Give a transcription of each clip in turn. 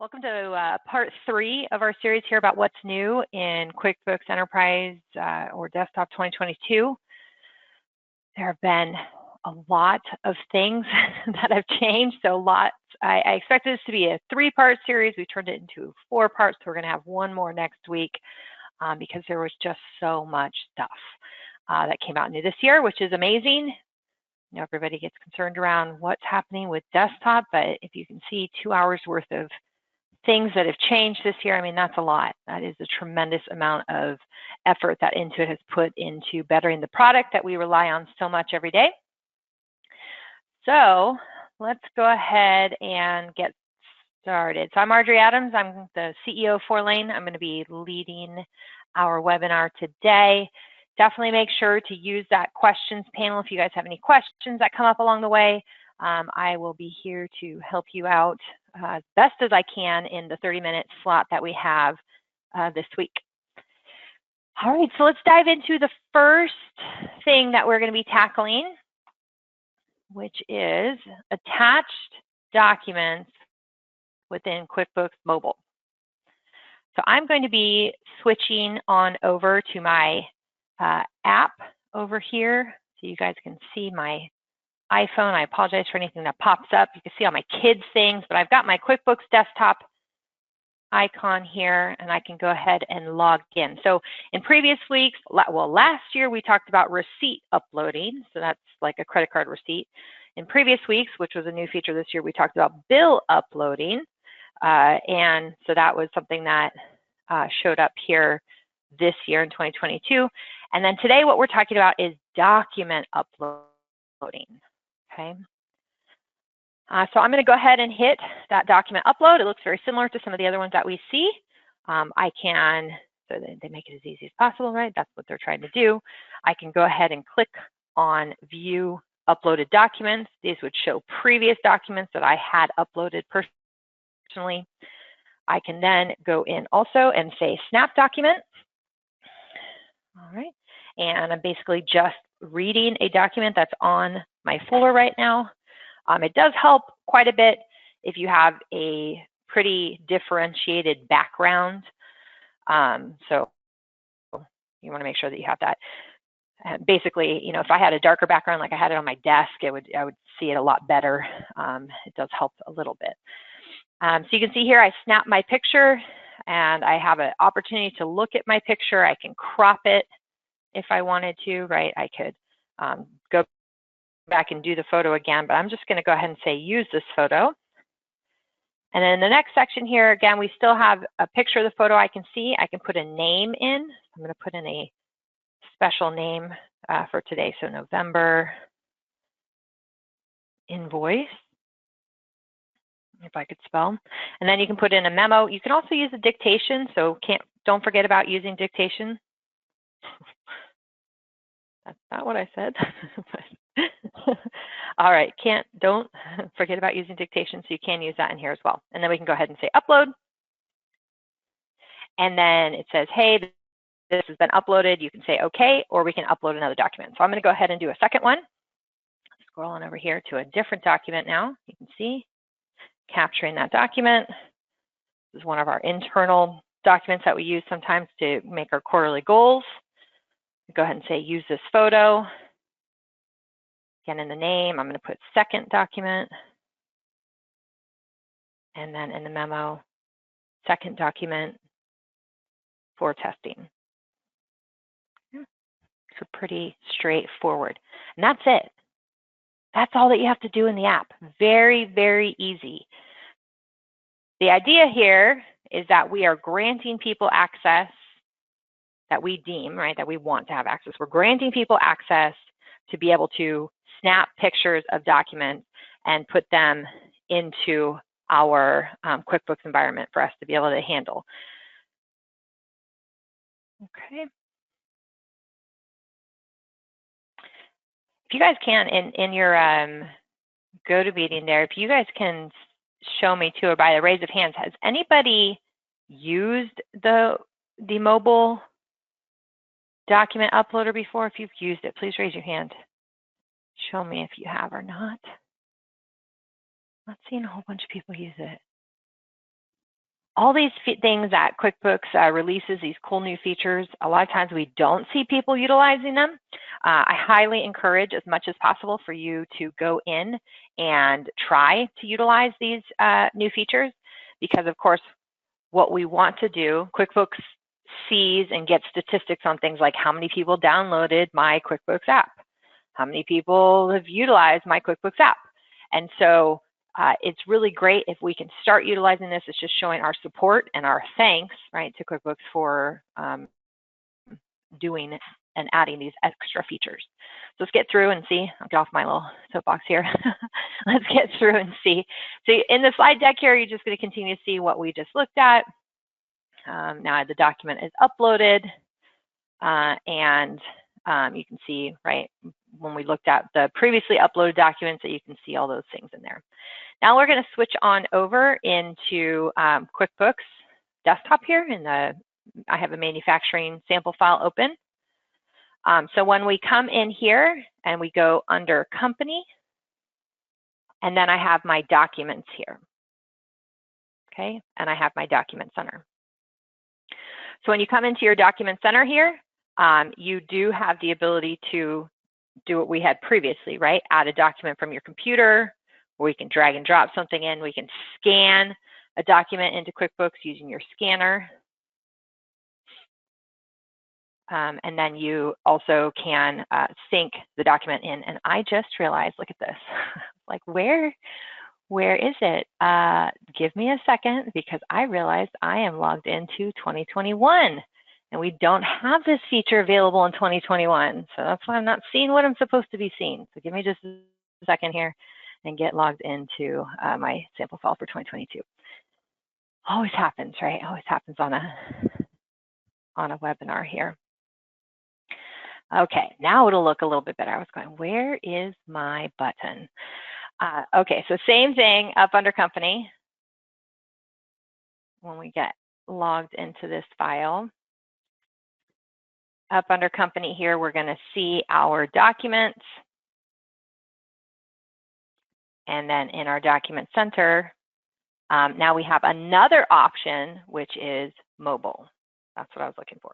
Welcome to part 3 of our series here about what's new in QuickBooks Enterprise or Desktop 2022. There have been a lot of things that have changed, so lots. I expected this to be a 3-part series. We turned it into 4 parts, so we're going to have one more next week because there was just so much stuff that came out new this year, which is amazing. You know, everybody gets concerned around what's happening with desktop, but if you can see 2 hours worth of things that have changed this year, I mean, that's a lot. That is a tremendous amount of effort that Intuit has put into bettering the product that we rely on so much every day. So let's go ahead and get started. So I'm Marjorie Adams. I'm the CEO of Fourlane. I'm going to be leading our webinar today. Definitely make sure to use that questions panel if you guys have any questions that come up along the way. I will be here to help you out as best as I can in the 30-minute slot that we have this week. All right, so let's dive into the first thing that we're going to be tackling, which is attached documents within QuickBooks Mobile. So I'm going to be switching on over to my app over here so you guys can see my iPhone. I apologize for anything that pops up. You can see all my kids' things, but I've got my QuickBooks desktop icon here, and I can go ahead and log in. So in previous weeks, well, last year we talked about receipt uploading, so that's like a credit card receipt. In previous weeks, which was a new feature this year, we talked about bill uploading, and so that was something that showed up here this year in 2022. And then today what we're talking about is document uploading. Okay, so I'm going to go ahead and hit that document upload. It looks very similar to some of the other ones that we see. I can, so they make it as easy as possible, right? That's what they're trying to do. I can go ahead and click on View Uploaded Documents. These would show previous documents that I had uploaded personally. I can then go in also and say Snap Document. All right, and I'm basically just reading a document that's on my folder right now. It does help quite a bit if you have a pretty differentiated background. So you want to make sure that you have that. Basically, you know, if I had a darker background like I had it on my desk, I would see it a lot better. It does help a little bit. So you can see here I snap my picture and I have an opportunity to look at my picture. I can crop it if I wanted to, right? I could go back and do the photo again, but I'm just going to go ahead and say use this photo. And then in the next section here, again, we still have a picture of the photo I can see. I can put a name in. I'm going to put in a special name for today. So November invoice, if I could spell. And then you can put in a memo. You can also use a dictation, so don't forget about using dictation. That's not what I said. All right, don't forget about using dictation, so you can use that in here as well. And then we can go ahead and say upload. And then it says, hey, this has been uploaded. You can say okay, or we can upload another document. So I'm going to go ahead and do a second one. Scroll on over here to a different document now. You can see capturing that document. This is one of our internal documents that we use sometimes to make our quarterly goals. Go ahead and say use this photo. Again, in the name, I'm going to put second document. And then in the memo, second document for testing. So pretty straightforward. And that's it. That's all that you have to do in the app. Very, very easy. The idea here is that we are granting people access that we deem, right, that we want to have access. We're granting people access to be able to snap pictures of documents and put them into our QuickBooks environment for us to be able to handle. Okay. If you guys can, in your GoToMeeting there, if you guys can show me too, or by the raise of hands, has anybody used the mobile document uploader before? If you've used it, please raise your hand. Show me if you have or not. Not seeing a whole bunch of people use it. all these things that QuickBooks releases, these cool new features, a lot of times we don't see people utilizing them. I highly encourage as much as possible for you to go in and try to utilize these new features, because of course, what we want to do, QuickBooks sees and gets statistics on things like how many people downloaded my QuickBooks app, how many people have utilized my QuickBooks app. And so it's really great if we can start utilizing this. It's just showing our support and our thanks, right, to QuickBooks for doing and adding these extra features. So let's get through and see. I'll get off my little soapbox here. Let's get through and see. So in the slide deck here, you're just going to continue to see what we just looked at. Now the document is uploaded, and you can see, right, when we looked at the previously uploaded documents, that you can see all those things in there. Now we're going to switch on over into QuickBooks desktop here. I have a manufacturing sample file open. So when we come in here and we go under company, and then I have my documents here, okay, and I have my document center. So when you come into your document center here, you do have the ability to do what we had previously, right? Add a document from your computer, or we can drag and drop something in. We can scan a document into QuickBooks using your scanner. And then you also can sync the document in. And I just realized, look at this, like where is it? Give me a second, because I realized I am logged into 2021 and we don't have this feature available in 2021. So that's why I'm not seeing what I'm supposed to be seeing. So give me just a second here and get logged into my sample file for 2022. Always happens, right? Always happens on a webinar here. Okay, now it'll look a little bit better. I was going, where is my button? Okay, so same thing up under company. When we get logged into this file, up under company here, we're going to see our documents. And then in our document center, now we have another option, which is mobile. That's what I was looking for.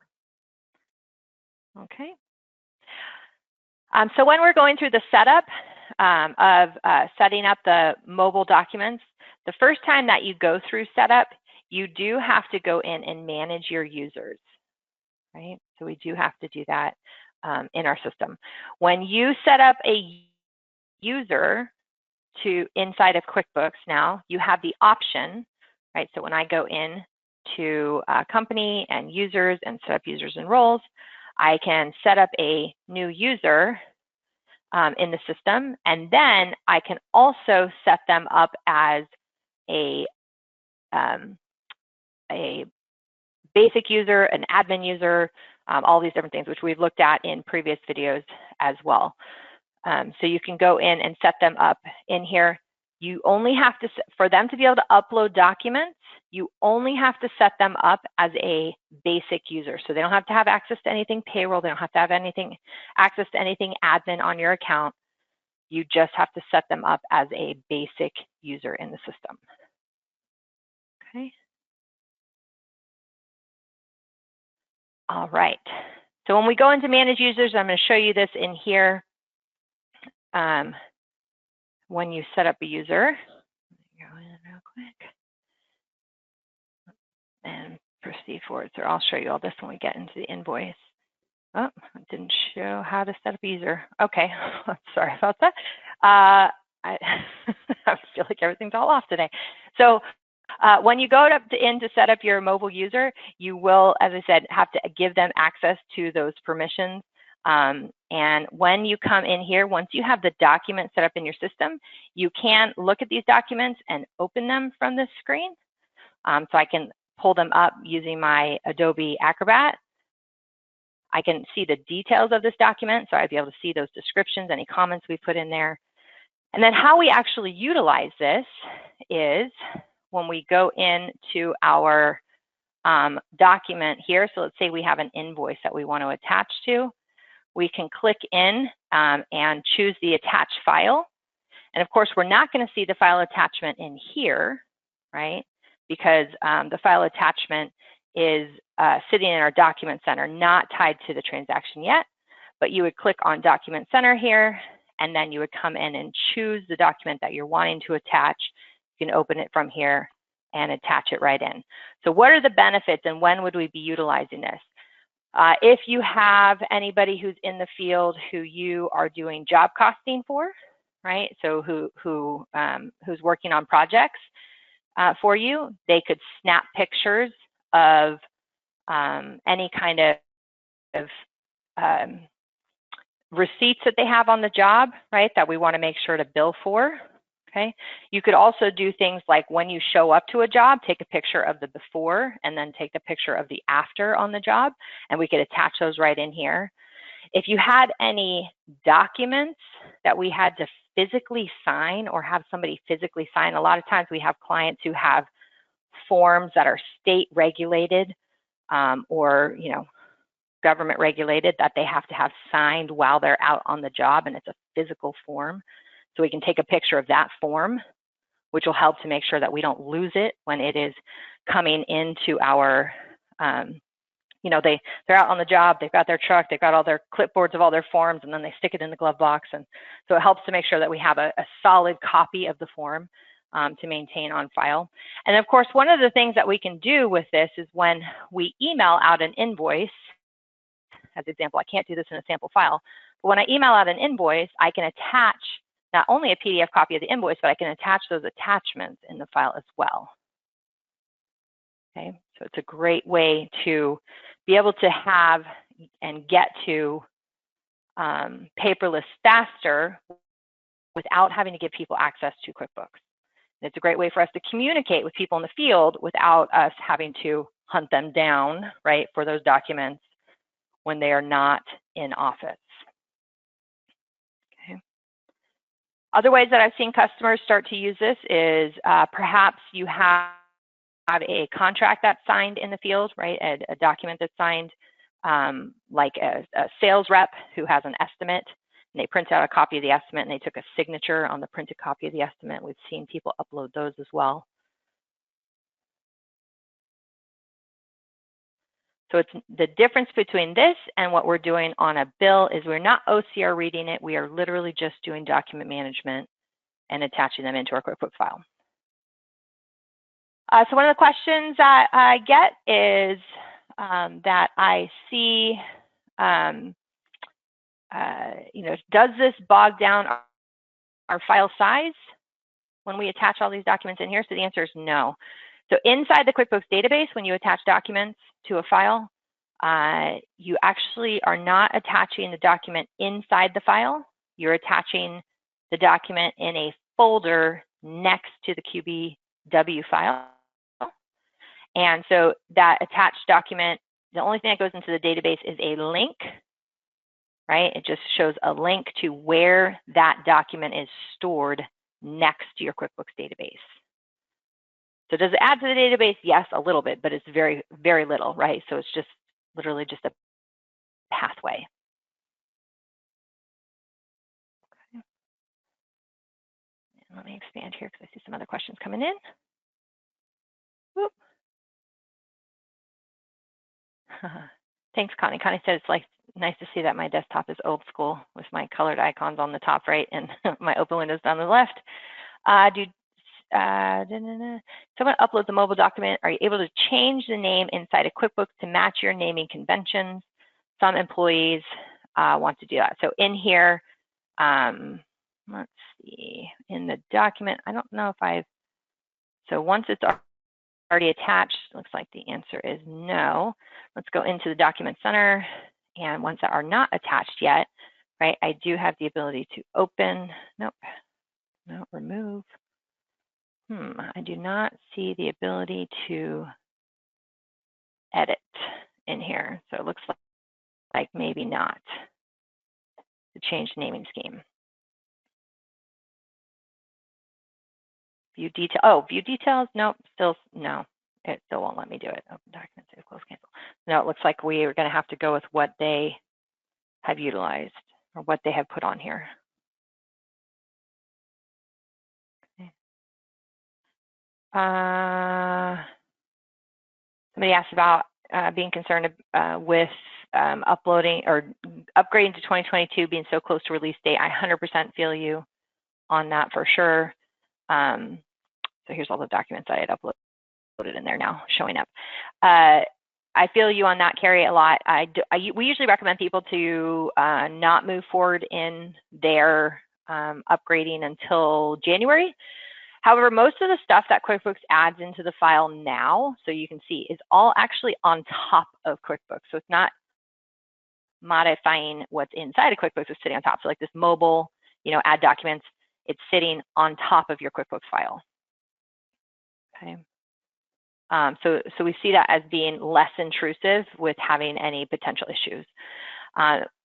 Okay. So when we're going through the setup of setting up the mobile documents, the first time that you go through setup, you do have to go in and manage your users, right? So we do have to do that in our system. When you set up a user inside of QuickBooks now, you have the option, right? So when I go in to company and users and set up users and roles, I can set up a new user in the system, and then I can also set them up as a basic user, an admin user, all these different things, which we've looked at in previous videos as well. So you can go in and set them up in here. You only have to, for them to be able to upload documents, you only have to set them up as a basic user. So they don't have to have access to anything payroll. They don't have to have access to anything admin on your account. You just have to set them up as a basic user in the system. Okay. All right. So when we go into manage users, I'm going to show you this in here. When you set up a user, go in real quick and proceed forward. So I'll show you all this when we get into the invoice. Oh, it didn't show how to set up a user. Okay, sorry about that. I feel like everything's all off today. So when you go in to set up your mobile user, you will, as I said, have to give them access to those permissions. And when you come in here, once you have the document set up in your system, you can look at these documents and open them from this screen. So I can pull them up using my Adobe Acrobat. I can see the details of this document, so I'd be able to see those descriptions, any comments we put in there. And then how we actually utilize this is when we go into our document here. So let's say we have an invoice that we want to attach to. We can click in and choose the attached file. And of course, we're not going to see the file attachment in here, right? because the file attachment is sitting in our document center, not tied to the transaction yet, but you would click on document center here, and then you would come in and choose the document that you're wanting to attach. You can open it from here and attach it right in. So what are the benefits and when would we be utilizing this? If you have anybody who's in the field who you are doing job costing for, right? So who's working on projects for you, they could snap pictures of any kind of receipts that they have on the job, right, that we want to make sure to bill for. Okay. You could also do things like when you show up to a job, take a picture of the before and then take a picture of the after on the job, and we could attach those right in here. If you had any documents that we had to physically sign or have somebody physically sign, a lot of times we have clients who have forms that are state regulated or, you know, government regulated that they have to have signed while they're out on the job, and it's a physical form. So we can take a picture of that form, which will help to make sure that we don't lose it when it is coming into our, you know, they're out on the job, they've got their truck, they've got all their clipboards of all their forms, and then they stick it in the glove box. And so it helps to make sure that we have a solid copy of the form to maintain on file. And of course, one of the things that we can do with this is when we email out an invoice, as an example, I can't do this in a sample file, but when I email out an invoice, I can attach not only a PDF copy of the invoice, but I can attach those attachments in the file as well. Okay, so it's a great way to be able to have and get to paperless faster without having to give people access to QuickBooks. And it's a great way for us to communicate with people in the field without us having to hunt them down, right, for those documents when they are not in office. Okay. Other ways that I've seen customers start to use this is perhaps you have a contract that's signed in the field, right? A document that's signed, like a sales rep who has an estimate, and they print out a copy of the estimate and they took a signature on the printed copy of the estimate. We've seen people upload those as well. So it's the difference between this and what we're doing on a bill is we're not OCR reading it. We are literally just doing document management and attaching them into our QuickBooks file. So one of the questions that I get is that I see, you know, does this bog down our file size when we attach all these documents in here? So the answer is no. So inside the QuickBooks database, when you attach documents to a file, you actually are not attaching the document inside the file. You're attaching the document in a folder next to the QBW file. And so that attached document, the only thing that goes into the database is a link, right? It just shows a link to where that document is stored next to your QuickBooks database. So does it add to the database? Yes, a little bit, but it's very, very little, right? So it's just literally just a pathway. Okay. Let me expand here because I see some other questions coming in. Whoop. Thanks, Connie. Connie said it's like nice to see that my desktop is old school with my colored icons on the top right and my open windows down the left. Someone uploads a mobile document. Are you able to change the name inside of QuickBooks to match your naming conventions? Some employees want to do that. So in here, let's see, in the document, I don't know if so once it's already attached, looks like the answer is no. Let's go into the document center, and ones that are not attached yet, right, I do have the ability to open, nope, no, remove. I do not see the ability to edit in here. So it looks like maybe not to change the naming scheme. View detail, oh, view details, nope, still, no, it still won't let me do it. Open document, save, close, cancel. No, it looks like we are gonna have to go with what they have utilized or what they have put on here. Somebody asked about being concerned with uploading or upgrading to 2022 being so close to release date. I 100% feel you on that for sure. So here's all the documents I had uploaded in there now showing up. I feel you on that, Carrie, a lot. We usually recommend people to not move forward in their upgrading until January. However, most of the stuff that QuickBooks adds into the file now, so you can see, is all actually on top of QuickBooks. So it's not modifying what's inside of QuickBooks, it's sitting on top. So like this mobile, add documents, it's sitting on top of your QuickBooks file. Okay. So we see that as being less intrusive with having any potential issues.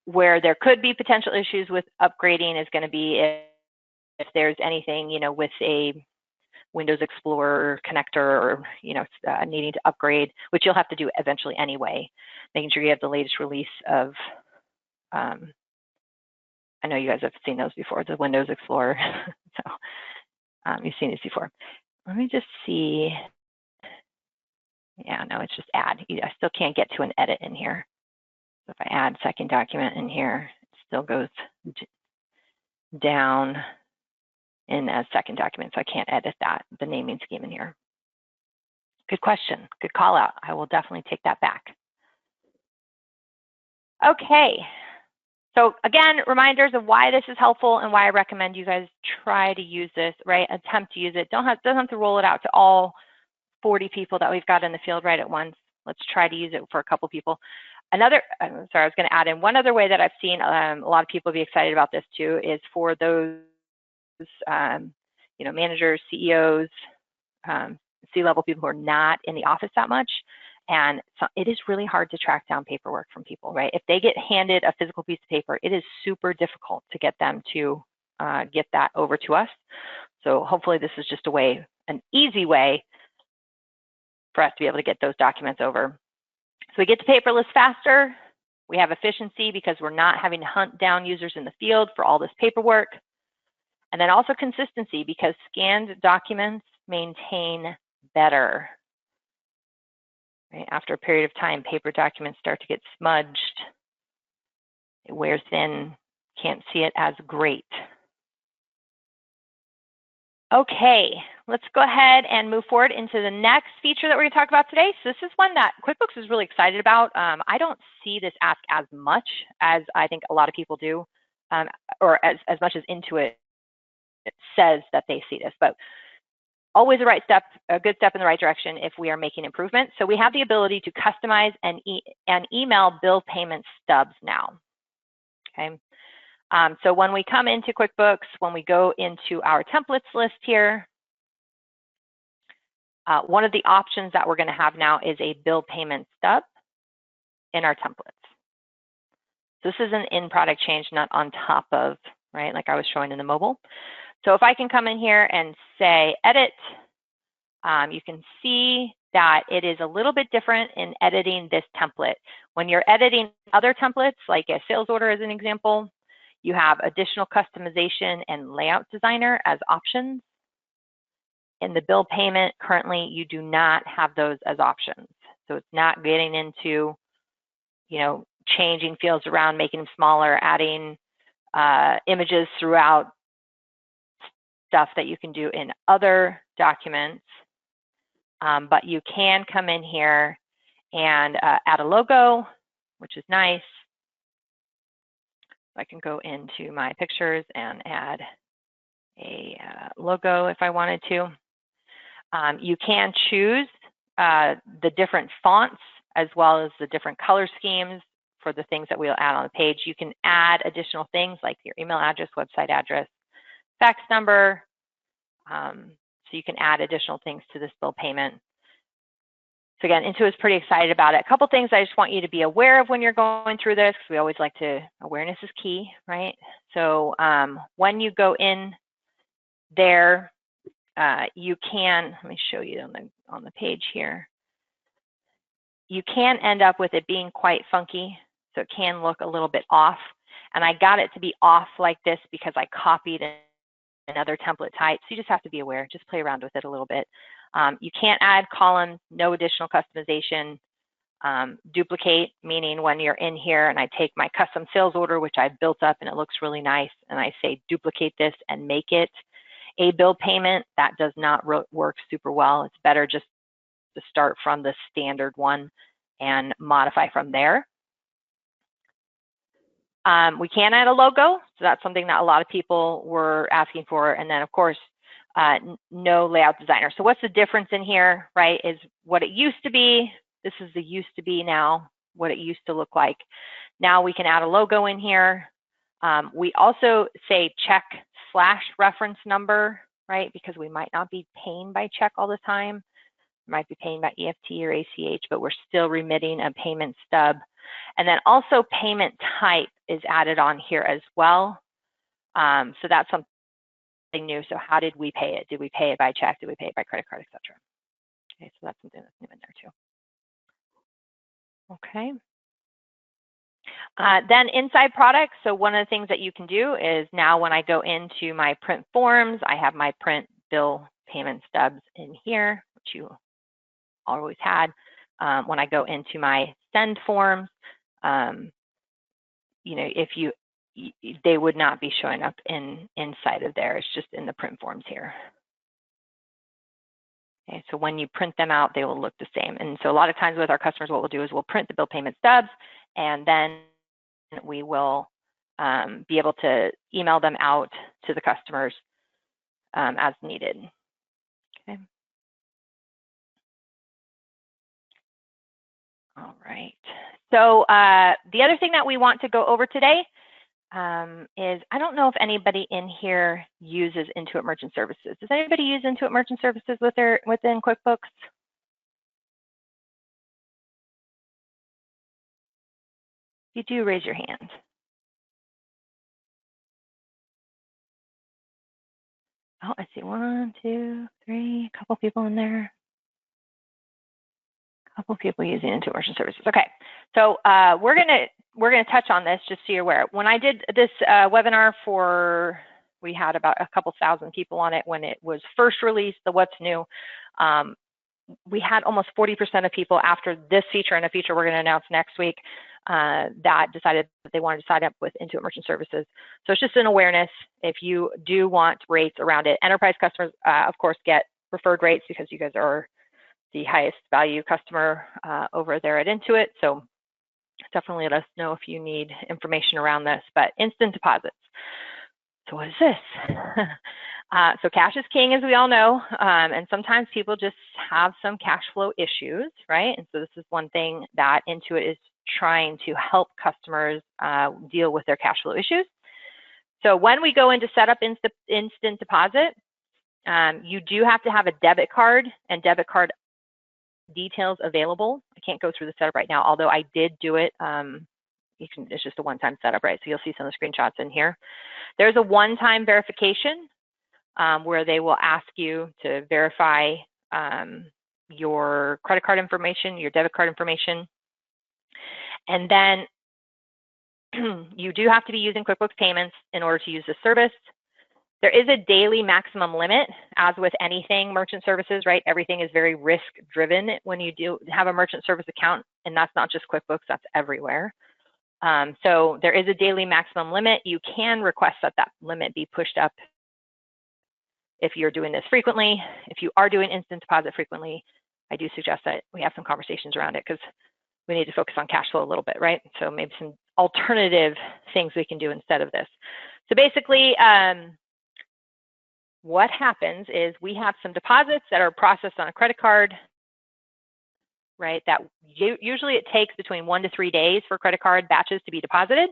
Where there could be potential issues with upgrading is going to be if there's anything, with a Windows Explorer connector or, needing to upgrade, which you'll have to do eventually anyway, making sure you have the latest release of, I know you guys have seen those before, the Windows Explorer. So you've seen these before. Let me just see. Yeah, no, it's just add. I still can't get to an edit in here. So if I add second document in here, it still goes down in a second document, so I can't edit that, the naming scheme in here. Good question, good call out. I will definitely take that back. Okay, so again, reminders of why this is helpful and why I recommend you guys try to use this, right? Attempt to use it. Doesn't have to roll it out to all 40 people that we've got in the field right at once. Let's try to use it for a couple people. I was going to add in one other way that I've seen a lot of people be excited about this too is for those managers, CEOs, C-level people who are not in the office that much. And so it is really hard to track down paperwork from people, right? If they get handed a physical piece of paper, it is super difficult to get them to get that over to us. So hopefully this is just an easy way for us to be able to get those documents over. So we get to paperless faster. We have efficiency because we're not having to hunt down users in the field for all this paperwork. And then also consistency because scanned documents maintain better. Right? After a period of time, paper documents start to get smudged. It wears thin, can't see it as great. Okay, let's go ahead and move forward into the next feature that we're going to talk about today. So this is one that QuickBooks is really excited about. I don't see this ask as much as I think a lot of people do, or as much as Intuit says that they see this, but always a good step in the right direction if we are making improvements. So we have the ability to customize and email bill payment stubs now. Okay. So when we come into QuickBooks, when we go into our templates list here, one of the options that we're going to have now is a bill payment stub in our templates. This is an in-product change, not on top of, right, like I was showing in the mobile. So if I can come in here and say edit, you can see that it is a little bit different in editing this template. When you're editing other templates, like a sales order as an example, you have additional customization and layout designer as options. In the bill payment, currently, you do not have those as options. So it's not getting into, changing fields around, making them smaller, adding images throughout, stuff that you can do in other documents. But you can come in here and add a logo, which is nice. I can go into my pictures and add a logo if I wanted to. You can choose the different fonts as well as the different color schemes for the things that we'll add on the page. You can add additional things like your email address, website address, fax number. So you can add additional things to this bill payment. So again, Intuit is pretty excited about it. A couple things I just want you to be aware of when you're going through this, because we always like to, awareness is key, right? So when you go in there, you can, let me show you on the page here. You can end up with it being quite funky, so it can look a little bit off. And I got it to be off like this because I copied other template types. You just have to be aware, just play around with it a little bit. You can't add columns, no additional customization. Duplicate, meaning when you're in here and I take my custom sales order, which I've built up and it looks really nice, and I say duplicate this and make it a bill payment, that does not work super well. It's better just to start from the standard one and modify from there. We can add a logo, so that's something that a lot of people were asking for. And then of course, no layout designer. So what's the difference in here, right, is what it used to be. This is the used to be now, what it used to look like. Now we can add a logo in here. We also say check/reference number, right, because we might not be paying by check all the time. We might be paying by EFT or ACH, but we're still remitting a payment stub. And then also payment type is added on here as well. So that's something new. So how did we pay it? Did we pay it by check? Did we pay it by credit card, etc.? Okay, so that's something that's new in there too. Okay. Then inside products, so one of the things that you can do is now when I go into my print forms, I have my print bill payment stubs in here, which you always had. When I go into my send forms, you know, if you, they would not be showing up inside of there. It's just in the print forms here. Okay, so when you print them out, they will look the same. And so a lot of times with our customers, what we'll do is we'll print the bill payment stubs, and then we will be able to email them out to the customers as needed. Okay. All right. So the other thing that we want to go over today is, I don't know if anybody in here uses Intuit Merchant Services. Does anybody use Intuit Merchant Services within QuickBooks? If you do, raise your hand. Oh, I see 1, 2, 3, a couple people in there. A couple people using Intuit Merchant Services. Okay, so we're gonna touch on this just so you're aware. When I did this webinar we had about a couple thousand people on it when it was first released, the What's New. We had almost 40% of people after this feature and a feature we're going to announce next week that decided that they wanted to sign up with Intuit Merchant Services. So it's just an awareness if you do want rates around it. Enterprise customers, of course, get preferred rates because you guys are the highest value customer over there at Intuit. So definitely let us know if you need information around this. But instant deposits. So what is this? So cash is king, as we all know, and sometimes people just have some cash flow issues, right? And so this is one thing that Intuit is trying to help customers deal with their cash flow issues. So when we go into set up instant deposit, you do have to have a debit card and debit card details available. I can't go through the setup right now, although I did do it. It's just a one-time setup, right? So you'll see some of the screenshots in here. There's a one-time verification where they will ask you to verify your credit card information, your debit card information. And then you do have to be using QuickBooks Payments in order to use the service. There is a daily maximum limit, as with anything merchant services, right? Everything is very risk-driven when you do have a merchant service account, and that's not just QuickBooks, that's everywhere. So there is a daily maximum limit. You can request that that limit be pushed up if you're doing this frequently. If you are doing instant deposit frequently, I do suggest that we have some conversations around it because we need to focus on cash flow a little bit, right? So maybe some alternative things we can do instead of this. So basically, what happens is we have some deposits that are processed on a credit card, right? That usually it takes between 1 to 3 days for credit card batches to be deposited.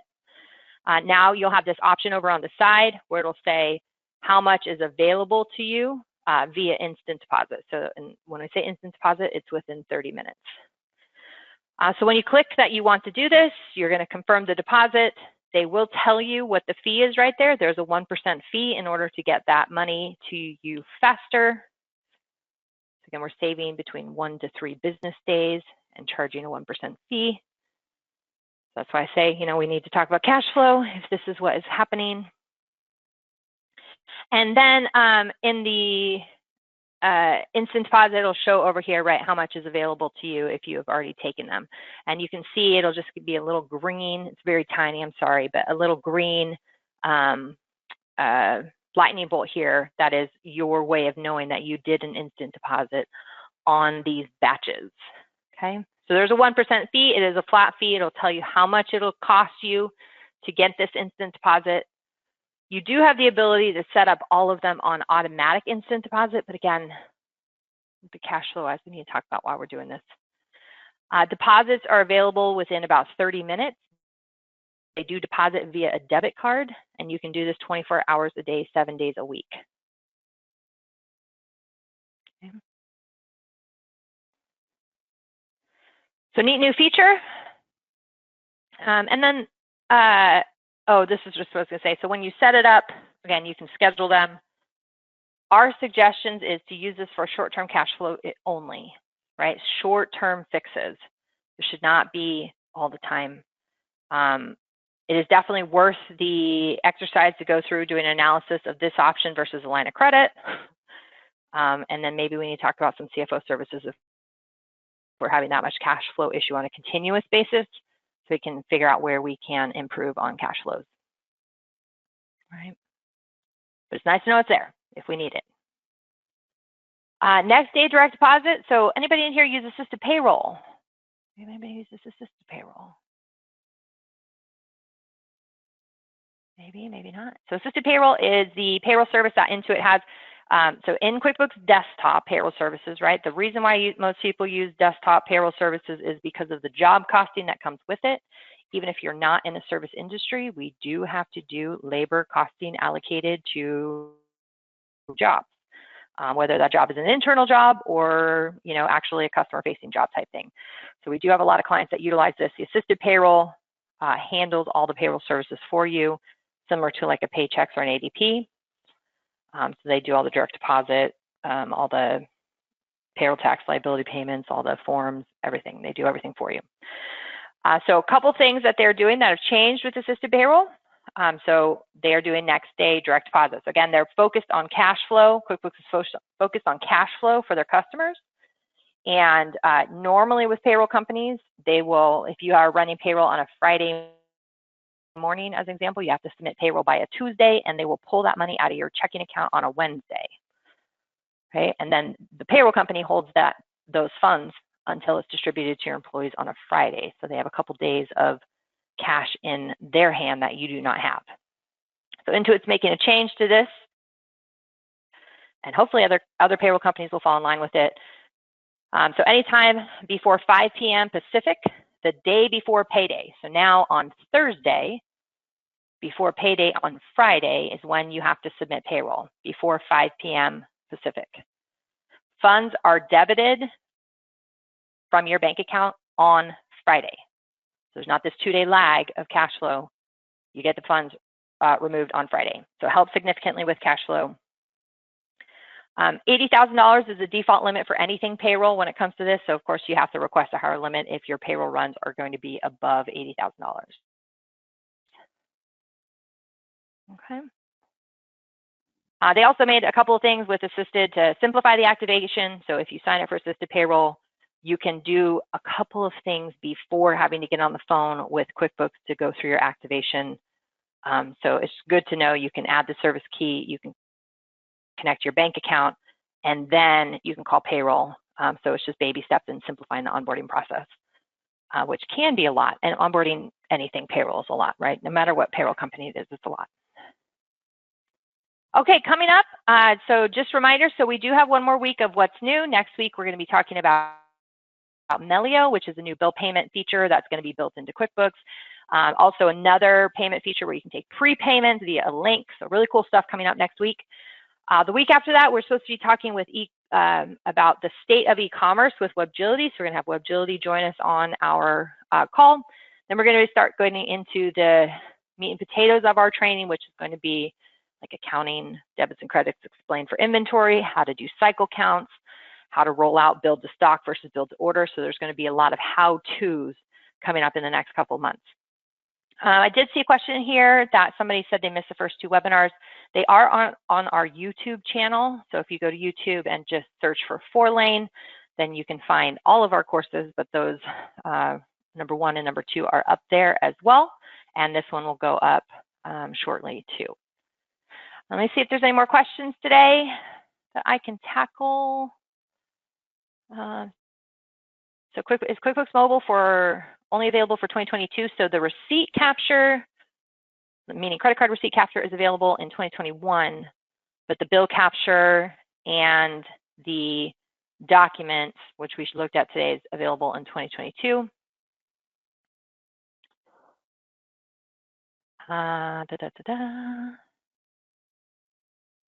Now you'll have this option over on the side where it'll say how much is available to you via instant deposit. So when I say instant deposit, it's within 30 minutes. So when you click that you want to do this, you're going to confirm the deposit. They will tell you what the fee is right there. There's a 1% fee in order to get that money to you faster. Again, we're saving between 1 to 3 business days and charging a 1% fee. That's why I say, you know, we need to talk about cash flow if this is what is happening. And then in the instant deposit, it'll show over here, right, how much is available to you if you have already taken them. And you can see it'll just be a little green. It's very tiny, I'm sorry, but a little green lightning bolt here. That is your way of knowing that you did an instant deposit on these batches. Okay, so there's a 1% fee. It is a flat fee. It'll tell you how much it'll cost you to get this instant deposit. You do have the ability to set up all of them on automatic instant deposit, but again, the cash flow, as we need to talk about while we're doing this. Deposits are available within about 30 minutes. They do deposit via a debit card, and you can do this 24 hours a day, 7 days a week. Okay. So neat new feature. And then, oh, this is just what I was going to say. So when you set it up, again, you can schedule them. Our suggestions is to use this for short-term cash flow only, right? Short-term fixes. It should not be all the time. It is definitely worth the exercise to go through doing an analysis of this option versus a line of credit. And then maybe we need to talk about some CFO services if we're having that much cash flow issue on a continuous basis, so we can figure out where we can improve on cash flows. Right. But it's nice to know it's there if we need it. Next day direct deposit. So anybody in here use assisted payroll? Anybody uses assisted payroll? Maybe, maybe not. So assisted payroll is the payroll service that Intuit has. So in QuickBooks Desktop payroll services, right? The reason why most people use desktop payroll services is because of the job costing that comes with it. Even if you're not in the service industry, we do have to do labor costing allocated to jobs, whether that job is an internal job or, you know, actually a customer-facing job type thing. So we do have a lot of clients that utilize this. The assisted payroll handles all the payroll services for you, similar to like a Paychex or an ADP. So they do all the direct deposit, all the payroll tax liability payments, all the forms, everything. They do everything for you. So a couple things that they're doing that have changed with assisted payroll. So they are doing next day direct deposits. Again, they're focused on cash flow. QuickBooks is focused on cash flow for their customers. And normally with payroll companies, they will, if you are running payroll on a Friday morning, as an example, you have to submit payroll by a Tuesday, and they will pull that money out of your checking account on a Wednesday. Okay, and then the payroll company holds those funds until it's distributed to your employees on a Friday. So they have a couple days of cash in their hand that you do not have. So Intuit's making a change to this, and hopefully other payroll companies will fall in line with it. So anytime before 5 p.m. Pacific, the day before payday. So now on Thursday, before payday on Friday is when you have to submit payroll, before 5 p.m. Pacific. Funds are debited from your bank account on Friday. So there's not this 2-day lag of cash flow. You get the funds removed on Friday. So it helps significantly with cash flow. $80,000 is the default limit for anything payroll when it comes to this. So of course you have to request a higher limit if your payroll runs are going to be above $80,000. Okay. They also made a couple of things with assisted to simplify the activation. So if you sign up for assisted payroll, you can do a couple of things before having to get on the phone with QuickBooks to go through your activation. So it's good to know you can add the service key, you can connect your bank account, and then you can call payroll. So it's just baby steps in simplifying the onboarding process, which can be a lot. And onboarding anything payroll is a lot, right? No matter what payroll company it is, it's a lot. Okay, coming up, so just a reminder, so we do have one more week of what's new. Next week, we're going to be talking about Melio, which is a new bill payment feature that's going to be built into QuickBooks. Also another payment feature where you can take prepayments via a link. So really cool stuff coming up next week. The week after that, we're supposed to be talking with about the state of e-commerce with Webgility. So we're going to have Webgility join us on our call. Then we're going to start going into the meat and potatoes of our training, which is going to be like accounting, debits and credits explained for inventory, how to do cycle counts, how to roll out build to stock versus build to order. So there's going to be a lot of how-tos coming up in the next couple of months. I did see a question here that somebody said they missed the first 2 webinars. They are on our YouTube channel. So if you go to YouTube and just search for Fourlane, then you can find all of our courses, but those number 1 and number 2 are up there as well. And this one will go up shortly too. Let me see if there's any more questions today that I can tackle. So is QuickBooks Mobile only available for 2022? So the receipt capture, meaning credit card receipt capture, is available in 2021, but the bill capture and the documents, which we looked at today, is available in 2022.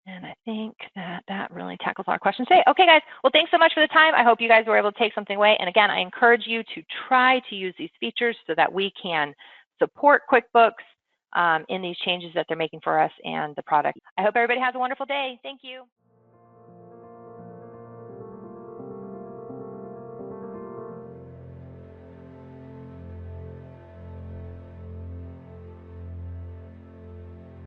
And I think that really tackles our questions today. Okay, guys. Well, thanks so much for the time. I hope you guys were able to take something away. And again, I encourage you to try to use these features so that we can support QuickBooks in these changes that they're making for us and the product. I hope everybody has a wonderful day. Thank you.